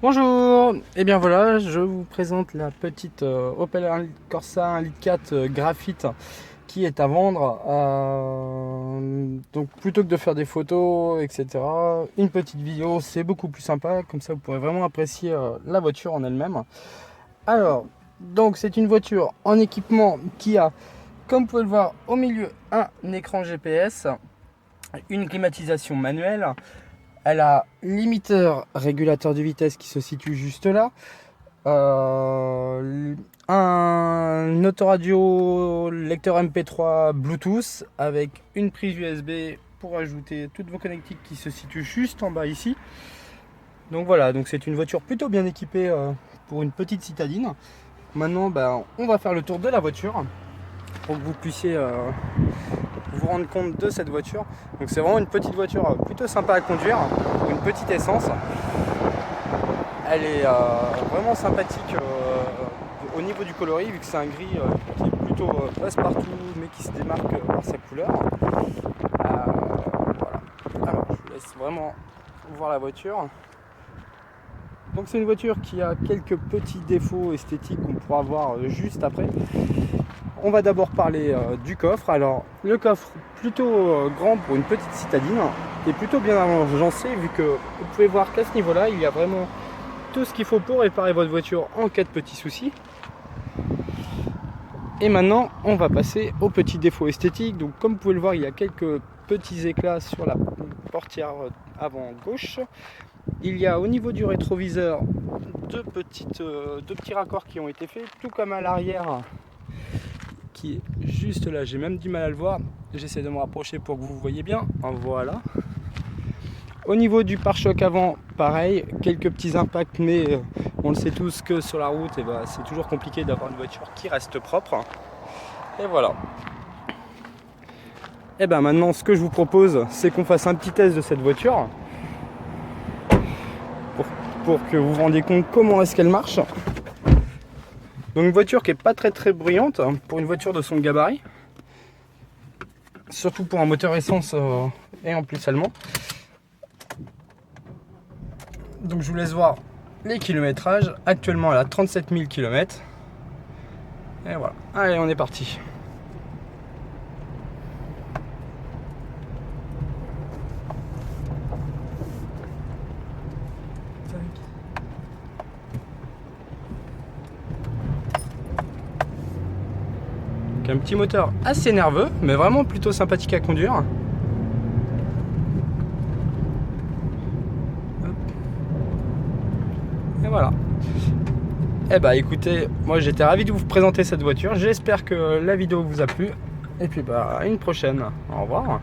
Bonjour, et bien voilà, je vous présente la petite Opel Corsa 1.4 litre graphite qui est à vendre. Donc plutôt que de faire des photos, etc., une petite vidéo, c'est beaucoup plus sympa, comme ça vous pourrez vraiment apprécier la voiture en elle-même. Alors, donc c'est une voiture en équipement qui a, comme vous pouvez le voir au milieu, un écran GPS, une climatisation manuelle. Elle a limiteur régulateur de vitesse qui se situe juste là, un autoradio lecteur MP3 Bluetooth avec une prise USB pour ajouter toutes vos connectiques qui se situent juste en bas ici. Donc voilà, donc c'est une voiture plutôt bien équipée pour une petite citadine. Maintenant, on va faire le tour de la voiture pour que vous puissiez vous rendre compte de cette voiture. Donc c'est vraiment une petite voiture plutôt sympa à conduire pour une petite essence. Elle est vraiment sympathique au niveau du coloris, vu que c'est un gris qui est plutôt passe-partout mais qui se démarque par sa couleur. Voilà. Alors je vous laisse vraiment voir la voiture. Donc c'est une voiture qui a quelques petits défauts esthétiques qu'on pourra voir juste après. On va d'abord parler du coffre. Alors le coffre plutôt grand pour une petite citadine et plutôt bien agencé, vu que vous pouvez voir qu'à ce niveau là il y a vraiment tout ce qu'il faut pour réparer votre voiture en cas de petits soucis. Et maintenant on va passer aux petits défauts esthétiques. Donc comme vous pouvez le voir, il y a quelques petits éclats sur la portière avant gauche. Il y a au niveau du rétroviseur deux petits raccords qui ont été faits, tout comme à l'arrière qui est juste là. J'ai même du mal à le voir, j'essaie de me rapprocher pour que vous voyez bien. Voilà. Au niveau du pare-choc avant, pareil, quelques petits impacts, mais on le sait tous que sur la route, c'est toujours compliqué d'avoir une voiture qui reste propre. Et voilà. Et maintenant, ce que je vous propose, c'est qu'on fasse un petit test de cette voiture pour que vous vous rendiez compte comment est-ce qu'elle marche. Donc une voiture qui est pas très bruyante pour une voiture de son gabarit, surtout pour un moteur essence et en plus allemand. Donc je vous laisse voir les kilométrages. Actuellement elle a 37 000 km. Et voilà, allez, on est parti. Un petit moteur assez nerveux, mais vraiment plutôt sympathique à conduire. Et voilà. Écoutez, moi j'étais ravi de vous présenter cette voiture. J'espère que la vidéo vous a plu. Et puis à une prochaine. Au revoir.